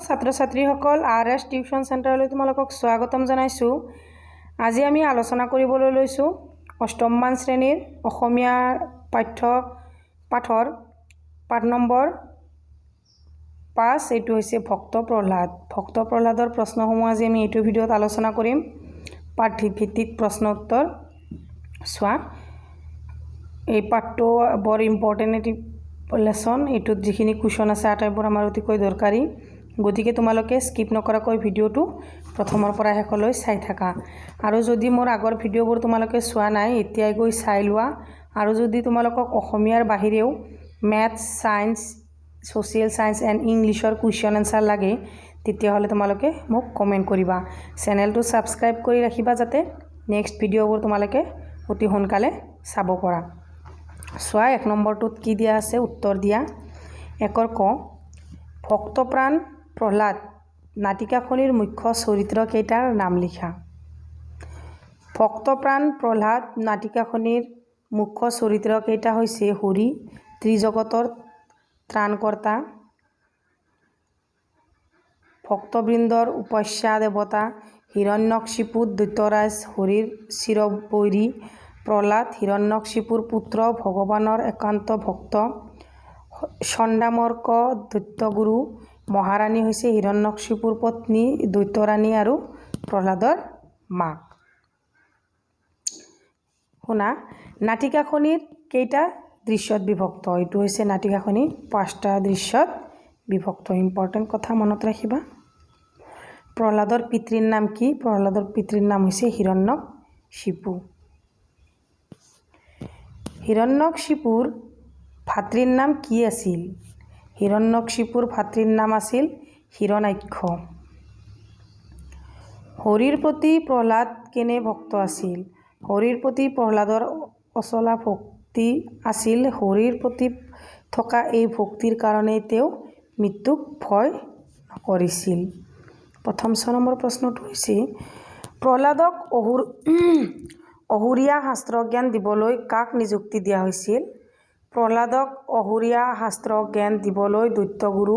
ছাত্ৰ ছাত্ৰীসকল RS tuition চেণ্টাৰলৈ তোমালোকক স্বাগতম জনাইছোঁ। আজি আমি আলোচনা কৰিবলৈ লৈছোঁ অষ্টমমান শ্ৰেণীৰ অসমীয়া পাঠৰ পাঠ নম্বৰ 5। এইটো হৈছে ভক্ত প্ৰহ্লাদৰ প্ৰশ্নসমূহ আজি আমি এইটো ভিডিঅ'ত আলোচনা কৰিম। পাঠভিত্তিক প্ৰশ্ন উত্তৰ চোৱা। এই পাঠটো বৰ ইম্পৰ্টেণ্ট লেসন। এইটোত যিখিনি কুৱেশ্যন আছে আটাইবোৰ আমাৰ অতিকৈ দৰকাৰী, গতিকে তোমালোকে স্কিপ নকৰাকৈ ভিডিঅ'টো প্ৰথমৰ পৰা শেষলৈ চাই থাকা। আৰু যদি মোৰ আগৰ ভিডিঅ'বোৰ তোমালোকে চোৱা নাই, এতিয়াই গৈ চাই লোৱা। আৰু যদি তোমালোকক অসমীয়াৰ বাহিৰেও maths, science, social science and ইংলিছৰ কুৱেশ্যন এনচাৰ লাগে, তেতিয়াহ'লে তোমালোকে মোক কমেণ্ট কৰিবা। চেনেলটো ছাবস্ক্ৰাইব কৰি ৰাখিবা যাতে নেক্সট ভিডিঅ'বোৰ তোমালোকে অতি সোনকালে চাব পৰা। চোৱা, 1 নম্বৰটোত কি দিয়া আছে উত্তৰ দিয়া। 1 ক ভক্তপ্ৰাণ প্ৰহ্লাদ নাটিকাখনিৰ মুখ্য চৰিত্ৰ কেইটাৰ নাম লিখা। ভক্তপ্ৰাণ প্ৰহ্লাদ নাটিকাখনিৰ মুখ্য চৰিত্ৰ কেইটা হৈছে হৰি, ত্ৰিজগতৰ ত্ৰাণকৰ্তা, ভক্তবৃন্দৰ উপাস্যা দেৱতা, হিৰণ্যকশিপু দৈত্যৰাজ হৰিৰ চিৰবৈৰী, প্ৰহ্লাদ হিৰণ্যকশিপুৰ পুত্ৰ ভগৱানৰ একান্ত ভক্ত, চণ্ডামৰ্ক দৈত্যগুৰু, মহাৰাণী হৈছে হিৰণ্যকশিপুৰ পত্নী দৈত্যৰাণী আৰু প্ৰহ্লাদৰ মাক। শুনা, নাটিকাখনিৰ কেইটা দৃশ্যত বিভক্ত? এইটো হৈছে নাটিকাখনি 5টা দৃশ্যত বিভক্ত। ইম্পৰ্টেণ্ট কথা মনত ৰাখিবা। প্ৰহ্লাদৰ পিতৃৰ নাম কি? প্ৰহ্লাদৰ পিতৃৰ নাম হৈছে হিৰণ্যকশিপু। হিৰণ্যকশিপুৰ ভাতৃৰ নাম কি আছিল? হিৰণ্যকশিপুৰ ভাতৃৰ নাম আছিল হিৰণ্যাক্ষ। হৰিৰ প্ৰতি প্ৰহ্লাদ কেনে ভক্ত আছিল? হৰিৰ প্ৰতি প্ৰহ্লাদৰ অচলা ভক্তি আছিল। হৰিৰ প্ৰতি থকা এই ভক্তিৰ কাৰণেই তেওঁ মৃত্যুক ভয় নকৰিছিল। প্ৰথম 6 নম্বৰ প্ৰশ্নটো হৈছে প্ৰহ্লাদক অসুৰীয়া শাস্ত্ৰ জ্ঞান দিবলৈ কাক নিযুক্তি দিয়া হৈছিল? প্ৰহ্লাদক অসুৰীয়া শাস্ত্ৰ জ্ঞান দিবলৈ দৈত্যগুৰু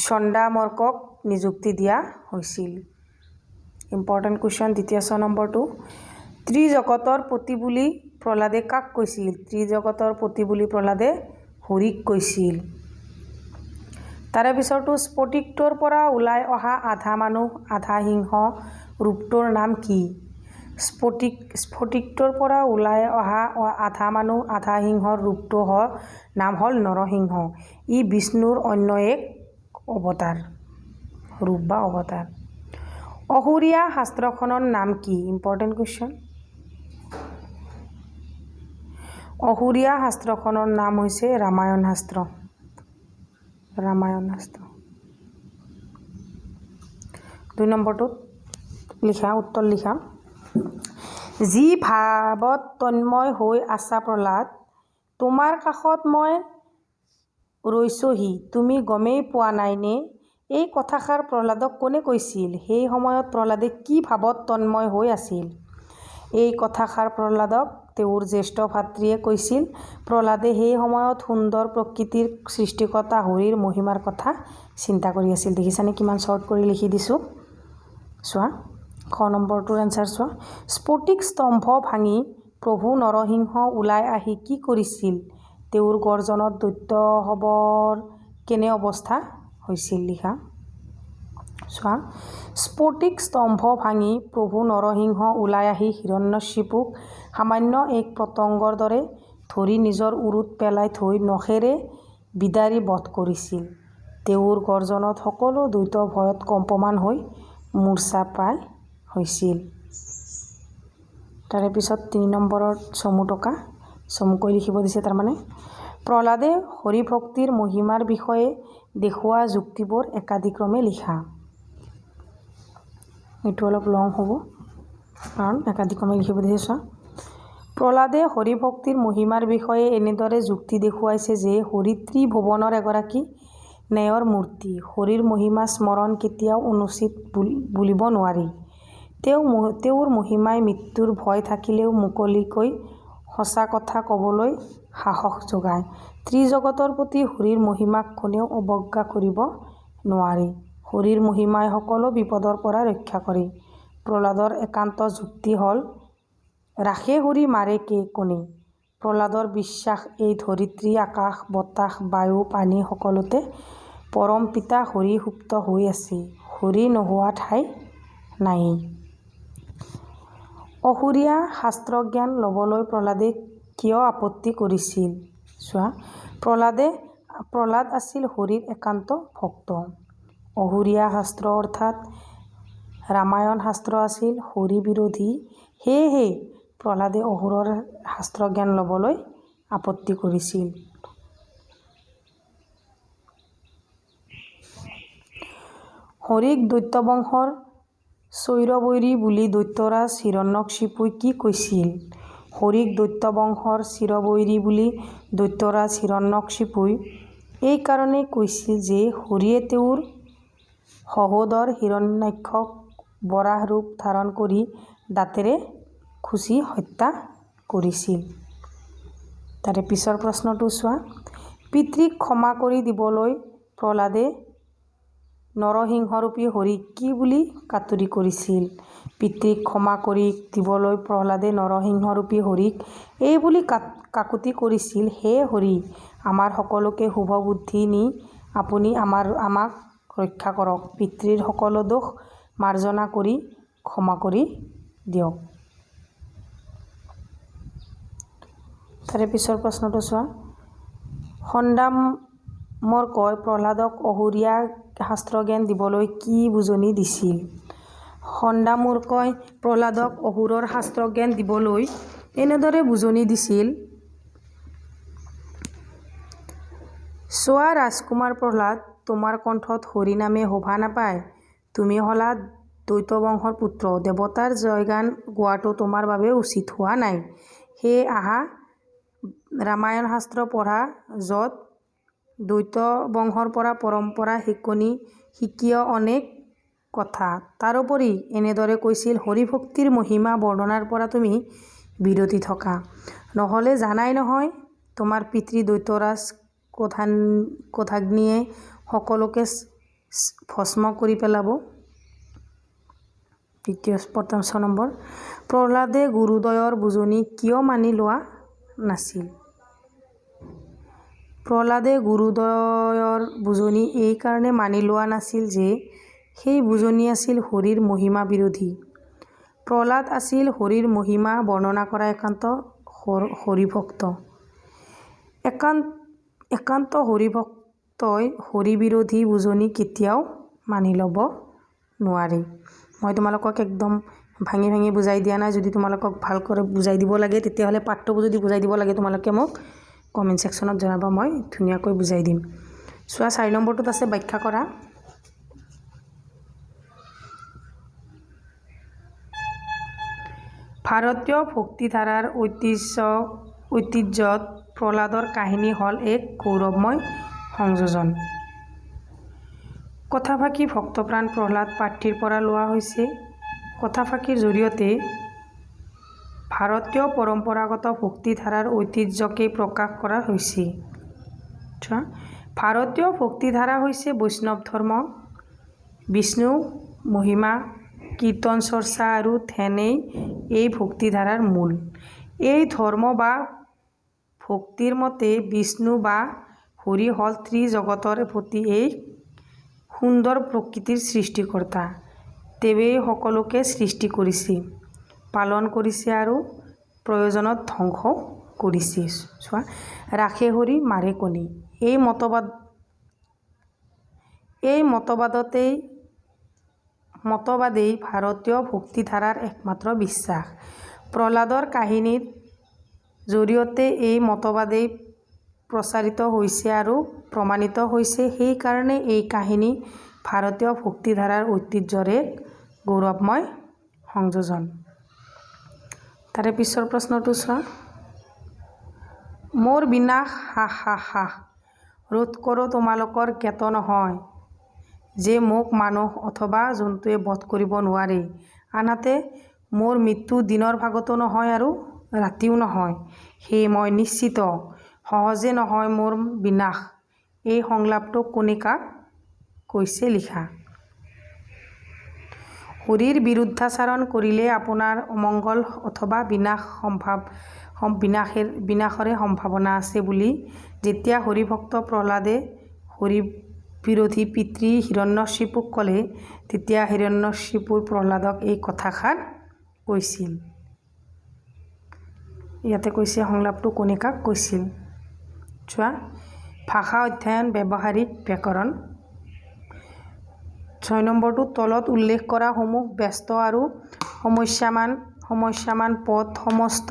চণ্ডামৰ্কক নিযুক্তি দিয়া হৈছিল। Important question. দ্বিতীয় 6 নম্বৰটো ত্ৰিজগতৰ পতি বুলি প্ৰহ্লাদে কাক কৈছিল? ত্ৰিজগতৰ পতি বুলি প্ৰহ্লাদে হৰিক কৈছিল। তাৰে পিছৰটো স্ফটিকটোৰ পৰা ওলাই অহা আধা মানুহ আধা সিংহ ৰূপটোৰ নাম কি? স্ফটিকটোৰ পৰা ওলাই অহা আধা মানুহ আধা সিংহৰ ৰূপটোৰ নাম হ'ল নৰসিংহ। ই বিষ্ণুৰ অন্য এক অৱতাৰ, ৰূপ বা অৱতাৰ। অসুৰীয়া শাস্ত্ৰখনৰ নাম কি? Important question. অসুৰীয়া শাস্ত্ৰখনৰ নাম হৈছে ৰামায়ণ শাস্ত্ৰ। ৰামায়ণ শাস্ত্ৰ। 2 নম্বৰটোত লিখা উত্তৰ লিখা। যি ভাৱত তন্ময় হৈ আছা প্ৰহ্লাদ, তোমাৰ কাষত মই ৰৈছোহি তুমি গমেই পোৱা নাইনে? এই কথাষাৰ প্ৰহ্লাদক কোনে কৈছিল? সেই সময়ত প্ৰহ্লাদে কি ভাৱত তন্ময় হৈ আছিল? এই কথাষাৰ প্ৰহ্লাদক তেওঁৰ জ্যেষ্ঠ ভাতৃয়ে কৈছিল। প্ৰহ্লাদে সেই সময়ত সুন্দৰ প্ৰকৃতিৰ সৃষ্টিকৰ্তা হৰিৰ মহিমাৰ কথা চিন্তা কৰি আছিল। দেখিছানে কিমান শ্বৰ্ট কৰি লিখি দিছোঁ? চোৱা, খ নম্বৰটোৰ এনচাৰ চোৱা। স্ফটিক স্তম্ভ ভাঙি প্ৰভু নৰসিংহ ওলাই আহি কি কৰিছিল? তেওঁৰ গৰ্জনত দৈত্যসৱৰ কেনে অৱস্থা হৈছিল? লিখা। চোৱা, স্ফটিক স্তম্ভ ভাঙি প্ৰভু নৰসিংহ ওলাই আহি হিৰণ্যকশিপুক সামান্য এক পতংগৰ দৰে ধৰি নিজৰ উৰুত পেলাই থৈ নখেৰে বিদাৰি বধ কৰিছিল। তেওঁৰ গৰ্জনত সকলো দৈত্য ভয়ত কম্পমান হৈ মূৰ্ছা প্ৰায় হৈছিল। তাৰে পিছত 3 নম্বৰত চমুকৈ লিখিব দিছে। তাৰমানে প্ৰহ্লাদে হৰিভক্তিৰ মহিমাৰ বিষয়ে দেখুওৱা যুক্তিবোৰ একাদিক্ৰমে লিখা। এইটো অলপ লং হ'ব কাৰণ একাদিক্ৰমে লিখিব দিছে। চোৱা, প্ৰহ্লাদে হৰিভক্তিৰ মহিমাৰ বিষয়ে এনেদৰে যুক্তি দেখুৱাইছে যে হৰি ত্ৰিভুৱনৰ এগৰাকী ন্যায়ৰ মূৰ্তি। হৰিৰ মহিমা স্মৰণ কেতিয়াও অনুচিত বুলিব নোৱাৰি। তেওঁৰ মহিমাই মৃত্যুৰ ভয় থাকিলেও মুকলিকৈ সঁচা কথা ক'বলৈ সাহস যোগায়। ত্ৰিজগতৰ প্ৰতি হৰিৰ মহিমাক কোনেও অৱজ্ঞা কৰিব নোৱাৰি। হৰিৰ মহিমাই সকলো বিপদৰ পৰা ৰক্ষা কৰে। প্ৰহ্লাদৰ একান্ত যুক্তি হ'ল ৰাখে হৰি মাৰে কে কোনে। প্ৰহ্লাদৰ বিশ্বাস এই ধৰিত্ৰী, আকাশ, বতাহ, বায়ু, পানী সকলোতে পৰম পিতা হৰি সুপ্ত হৈ আছে। হৰি নোহোৱা ঠাই নায়েই। অসুৰীয়া শাস্ত্ৰজ্ঞান ল'বলৈ প্ৰহ্লাদে কিয় আপত্তি কৰিছিল? চোৱা, প্ৰহ্লাদ আছিল হৰিৰ একান্ত ভক্ত। অসুৰীয়া শাস্ত্ৰ অৰ্থাৎ ৰামায়ণ শাস্ত্ৰ আছিল হৰি বিৰোধী। সেয়েহে প্ৰহ্লাদে অসুৰৰ শাস্ত্ৰজ্ঞান ল'বলৈ আপত্তি কৰিছিল। হৰিক দৈত্যবংশৰ চৈৰবৈৰী বুলি দৈত্যৰাজ হিৰণ্যকশিপুই কি কৈছিল? হৰিক দৈত্যবংশৰ চিৰবৈৰী বুলি দৈত্যৰাজ হিৰণ্যকশিপুই এই কাৰণেই কৈছিল যে হৰিয়ে তেওঁৰ সহোদৰ হিৰণ্যাক্ষক বৰাহ ৰূপ ধাৰণ কৰি দাঁতেৰে খুচি হত্যা কৰিছিল। তাৰে পিছৰ প্ৰশ্নটো চোৱা, পিতৃক ক্ষমা কৰি দিবলৈ প্ৰহ্লাদে নৰসিংহৰূপী হৰিক কি বুলি কাতুৰি কৰিছিল? পিতৃক ক্ষমা কৰি দিবলৈ প্ৰহ্লাদে নৰসিংহৰূপী হৰিক এই বুলি কাকুতি কৰিছিল, হে হৰি, আমাৰ সকলোকে শুভ বুদ্ধি নি আপুনি আমাক ৰক্ষা কৰক। পিতৃৰ সকলো দোষ মাৰ্জনা কৰি ক্ষমা কৰি দিয়ক। তাৰে পিছৰ প্ৰশ্নটো চোৱা, সন্দামৰ্কই প্ৰহ্লাদক অসুৰীয়া শাস্ত্ৰজ্ঞান দিবলৈ কি বুজনি দিছিল? সন্দামৰ্কই প্ৰহ্লাদক অসুৰৰ শাস্ত্ৰজ্ঞান দিবলৈ এনেদৰে বুজনি দিছিল, চোৱা ৰাজকুমাৰ প্ৰহ্লাদ, তোমাৰ কণ্ঠত হৰি নামে শোভা নাপায়। তুমি হলা দৈত্যবংশৰ পুত্ৰ। দেৱতাৰ জয়গান গোৱাটো তোমাৰ বাবে উচিত হোৱা নাই। সেয়ে আহা ৰামায়ণ শাস্ত্ৰ পঢ়া, য'ত দৈত্য বংশৰ পৰা পৰম্পৰা শিকীয় অনেক কথা। তাৰোপৰি এনেদৰে কৈছিল, হৰিভক্তিৰ মহিমা বৰ্ণনাৰ পৰা তুমি বিৰতি থকা। নহ'লে জানাই নহয়, তোমাৰ পিতৃ দৈত্যৰাজ ক্ৰোধাগ্নিয়ে সকলোকে ভস্ম কৰি পেলাব। প্ৰশ্ন নম্বৰ, প্ৰহ্লাদে গুৰুদ্বয়ৰ বুজনি কিয় মানি লোৱা নাছিল? প্ৰহ্লাদে গুৰুদ্বয়ৰ বুজনি এই কাৰণে মানি লোৱা নাছিল যে সেই বুজনি আছিল হৰিৰ মহিমা বিৰোধী। প্ৰহ্লাদ আছিল হৰিৰ মহিমা বৰ্ণনা কৰা একান্ত হৰিভক্ত। একান্ত হৰিভক্তই হৰি বিৰোধী বুজনি কেতিয়াও মানি ল'ব নোৱাৰে। মই তোমালোকক একদম ভাঙি ভাঙি বুজাই দিয়া নাই। যদি তোমালোকক ভালকৈ বুজাই দিব লাগে, তেতিয়াহ'লে পাঠটো যদি বুজাই দিব লাগে তোমালোকে মোক কমেণ্ট ছেকশ্যনত জনাবা, মই ধুনীয়াকৈ বুজাই দিম। চোৱা, 4 নম্বৰটোত আছে ব্যাখ্যা কৰা। ভাৰতীয় ভক্তিধাৰাৰ ঐতিহ্যত প্ৰহ্লাদৰ কাহিনী হ'ল এক গৌৰৱময় সংযোজন। কথাফাকি ভক্তপ্ৰাণ প্ৰহ্লাদ প্ৰাৰ্থীৰ পৰা লোৱা হৈছে। কথাফাকিৰ জৰিয়তে ভাৰতীয় পৰম্পৰাগত ভক্তিধাৰাৰ ঐতিহ্যকে প্ৰকাশ কৰা হৈছে। ভাৰতীয় ভক্তিধাৰা হৈছে বৈষ্ণৱ ধৰ্ম। বিষ্ণু মহিমা, কীৰ্তন চৰ্চা আৰু ধ্যানেই এই ভক্তিধাৰাৰ মূল। এই ধৰ্ম বা ভক্তিৰ মতে বিষ্ণু বা হৰি হ'ল ত্ৰিজগতৰ পতি এক সুন্দৰ প্ৰকৃতিৰ সৃষ্টিকৰ্তা। তেওঁৱেই সকলোকে সৃষ্টি কৰিছে, পালন কৰিছে আৰু প্ৰয়োজনত ধ্বংস কৰিছে। চোৱা, ৰাখে হৰি মাৰে কোনে। এই মতবাদেই ভাৰতীয় ভক্তিধাৰাৰ একমাত্ৰ বিশ্বাস। প্ৰহ্লাদৰ কাহিনীৰ জৰিয়তে এই মতবাদেই প্ৰচাৰিত হৈছে আৰু প্ৰমাণিত হৈছে। সেইকাৰণে এই কাহিনী ভাৰতীয় ভক্তিধাৰাৰ ঐতিহ্যৰ এক গৌৰৱময় সংযোজন। তাৰে পিছৰ প্ৰশ্নটো চোৱা, মোৰ বিনাশ হাস হাস হাস ৰোধ কৰোঁ তোমালোকৰ জ্ঞাত নহয় যে মোক মানুহ অথবা জন্তুৱে বধ কৰিব নোৱাৰে। আনহাতে মোৰ মৃত্যু দিনৰ ভাগতো নহয় আৰু ৰাতিও নহয়। সেয়ে মই নিশ্চিত, সহজে নহয় মোৰ বিনাশ। এই সংলাপটো কোনে কাক কৈছে লিখা। হৰিৰ বিৰুদ্ধাচৰণ কৰিলে আপোনাৰ অমংগল অথবা বিনাশৰে সম্ভাৱনা আছে বুলি যেতিয়া হৰিভক্ত প্ৰহ্লাদে হৰি বিৰোধী পিতৃ হিৰণ্যকশিপুক ক'লে, তেতিয়া হিৰণ্যকশিপুৰ প্ৰহ্লাদক এই কথাষাৰ কৈছিল। ইয়াতে কৈছে সংলাপটো কোনে কাক কৈছিল। চোৱা, ভাষা অধ্যয়ন ব্যৱহাৰিক ব্যাকৰণ। 6 নম্বৰটো তলত উল্লেখ কৰা সমূহ ব্যস্ত আৰু সমস্যামান পদ, সমস্ত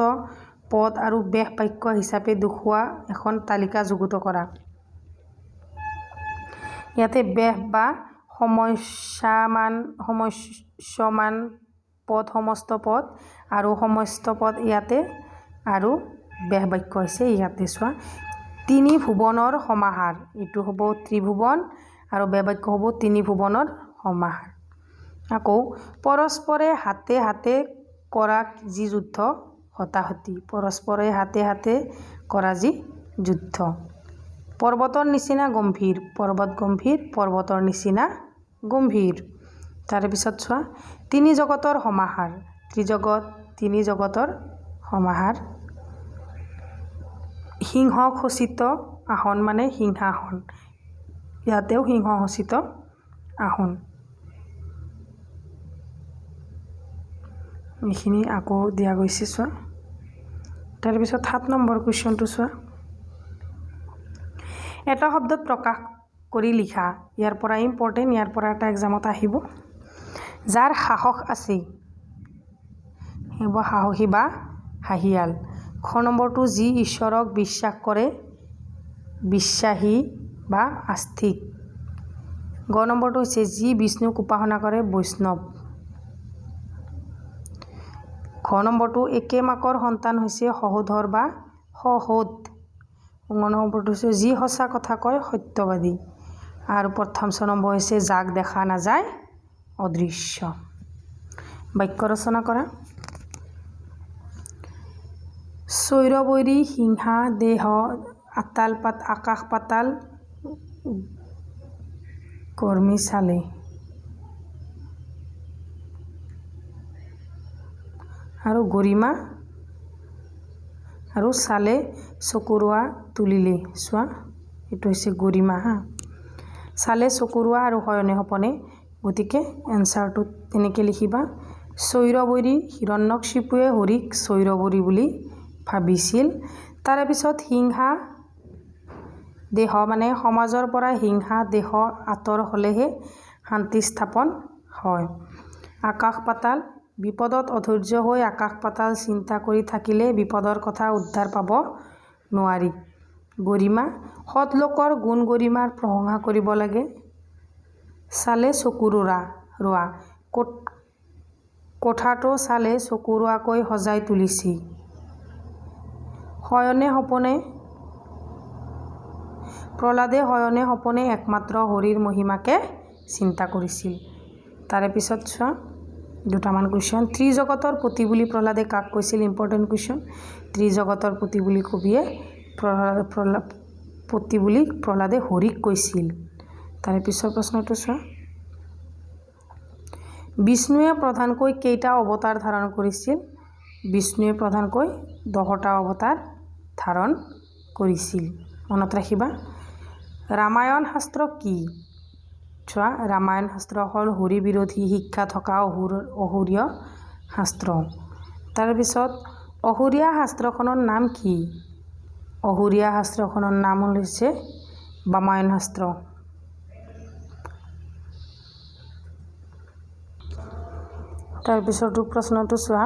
পদ আৰু বেশ বাক্য হিচাপে দেখুওৱা এখন তালিকা যুগুত কৰা। ইয়াতে বেশ বা সমস্যমান পদ, সমস্ত পদ আৰু সমস্ত পদ ইয়াতে, আৰু বেশ বাক্য হৈছে ইয়াতে। চোৱা, তিনি ভুৱনৰ সমাহাৰ, এইটো হ'ব ত্ৰিভুৱন আৰু বেশ বাক্য হ'ব তিনি ভুৱনৰ সমাহাৰ। আকৌ পৰস্পৰে হাতে হাতে কৰা যি যুদ্ধ, হতাহতি, পৰস্পৰে হাতে হাতে কৰা যি যুদ্ধ। পৰ্বতৰ নিচিনা গম্ভীৰ, পৰ্বত গম্ভীৰ, পৰ্বতৰ নিচিনা গম্ভীৰ। তাৰপিছত চোৱা, তিনি জগতৰ সমাহাৰ, ত্ৰিজগত, তিনি জগতৰ সমাহাৰ। সিংহখচিত আসন মানে সিংহাসন, ইয়াতেও সিংহখচিত আসন। এইখিনি আকৌ দিয়া গৈছে। চোৱা, তাৰপিছত 7 নম্বৰ কুৱেশ্যনটো চোৱা, এটা শব্দত প্ৰকাশ কৰি লিখা। ইয়াৰ পৰা ইম্পৰ্টেণ্ট, ইয়াৰ পৰা এটা এক্সামত আহিব। যাৰ সাহস আছে, সেইবোৰ সাহসী বা হাঁহিয়াল। খ নম্বৰটো যি ঈশ্বৰক বিশ্বাস কৰে, বিশ্বাসী বা আস্তিক। গ নম্বৰটো হৈছে যি বিষ্ণুক উপাসনা কৰে, বৈষ্ণৱ। ঘ নম্বৰটো একে মাকৰ সন্তান হৈছে সহোদৰ বা সহোদ। ঙ নম্বৰটো হৈছে যি সঁচা কথা কয়, সত্যবাদী। আৰু প্ৰথম 6 নম্বৰ হৈছে যাক দেখা নাযায়, অদৃশ্য। বাক্য ৰচনা কৰা। স্বৈৰবৈৰী হিংসা দেহ আকাশ পাতাল কৰ্মী চালে। আৰু গৰিমা আৰু চালে চকুৰোৱা তুলিলে। চোৱা, এইটো হৈছে গৰিমা। চালে চকুৰোৱা আৰু শয়নে সপনে। গতিকে এনচাৰটো তেনেকৈ লিখিবা। স্বৈৰবৈৰী হিৰণ্যকশিপুৱে হৰিক স্বৈৰবৈৰী বুলি ভাবিছিল। তাৰে পিছত হিংসা দেহ মানে সমাজৰ পৰা হিংসা দেহ আঁতৰ হ'লেহে শান্তি স্থাপন হয়। আকাশ পাতাল, বিপদত অধৈৰ্য হৈ আকাশ পাতাল চিন্তা কৰি থাকিলে বিপদৰ কথা উদ্ধাৰ পাব নোৱাৰি। গৰিমা, সৎ লোকৰ গুণ গৰিমাৰ প্ৰশংসা কৰিব লাগে। চালে চকুৰোৱা, কোঠাটো চালে চকুৰোৱাকৈ সজাই তুলিছে। শয়নে সপনে, প্ৰহ্লাদে শয়নে সপনে একমাত্ৰ হৰিৰ মহিমাকে চিন্তা কৰিছিল। তাৰে পিছত চোৱা, দুটামান কুৱেশ্যন। ত্ৰিজগতৰ পতি বুলি প্ৰহ্লাদে কাক কৈছিল? Important question. ত্ৰিজগতৰ পতি বুলি কবিয়ে পতি বুলি প্ৰহ্লাদে হৰিক কৈছিল। তাৰে পিছৰ প্ৰশ্নটো চোৱা, বিষ্ণুৱে প্ৰধানকৈ কেইটা অৱতাৰ ধাৰণ কৰিছিল? বিষ্ণুৱে প্ৰধানকৈ 10টা অৱতাৰ ধাৰণ কৰিছিল। মনত ৰাখিবা। ৰামায়ণ শাস্ত্ৰ কি? চোৱা, ৰামায়ণ শাস্ত্ৰ হ'ল হৰি বিৰোধী শিক্ষা থকা অসুৰীয় শাস্ত্ৰ। তাৰপিছত অসুৰীয়া শাস্ত্ৰখনৰ নাম কি? অসুৰীয়া শাস্ত্ৰখনৰ নাম হৈছে ৰামায়ণ শাস্ত্ৰ। তাৰপিছতো প্ৰশ্নটো চোৱা,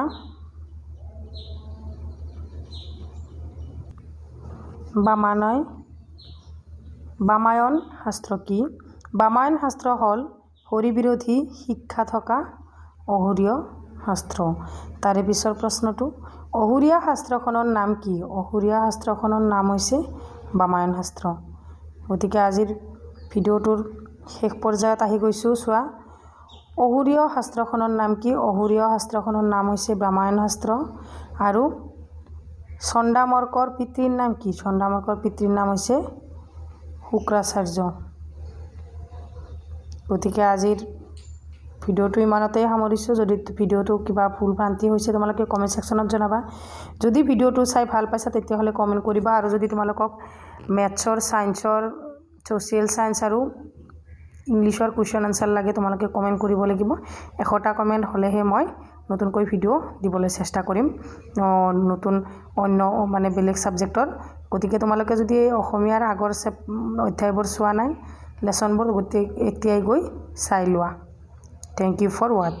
বামায়ণ শাস্ত্ৰ কি? বামায়ণ শাস্ত্ৰ হ'ল হৰি বিৰোধী শিক্ষা থকা অসুৰীয় শাস্ত্ৰ। তাৰে পিছৰ প্ৰশ্নটো, অসুৰীয়া শাস্ত্ৰখনৰ নাম কি? অসুৰীয়া শাস্ত্ৰখনৰ নাম হৈছে বামায়ণ শাস্ত্ৰ। গতিকে আজিৰ ভিডিঅ'টোৰ শেষ পৰ্যায়ত আহি গৈছোঁ। চোৱা, অসুৰীয় শাস্ত্ৰখনৰ নাম কি? অসুৰীয় শাস্ত্ৰখনৰ নাম হৈছে ৰামায়ণ শাস্ত্ৰ। আৰু চণ্ডামৰ্কৰ পিতৃৰ নাম কি? চণ্ডামৰ্কৰ পিতৃৰ নাম হৈছে শুক্ৰাচাৰ্য। গতিকে আজিৰ ভিডিঅ'টো ইমানতেই সামৰিছোঁ। যদি ভিডিঅ'টো কিবা ভুল ভ্ৰান্তি হৈছে তোমালোকে কমেণ্ট ছেকশ্যনত জনাবা। যদি ভিডিঅ'টো চাই ভাল পাইছা তেতিয়াহ'লে কমেণ্ট কৰিবা। আৰু যদি তোমালোকক মেথছৰ, ছায়েন্সৰ, ছ'চিয়েল ছায়েন্স আৰু ইংলিছৰ কুৱেশ্যন আনচাৰ লাগে তোমালোকে কমেণ্ট কৰিব লাগিব। 100টা কমেণ্ট হ'লেহে মই নতুনকৈ ভিডিঅ' দিবলৈ চেষ্টা কৰিম নতুন অন্য মানে বেলেগ ছাবজেক্টৰ। গতিকে তোমালোকে যদি অসমীয়াৰ আগৰ অধ্যায়বোৰ চোৱা নাই লেচনবোৰ এতিয়াই গৈ চাই লোৱা। Thank you for ৱাটছিং।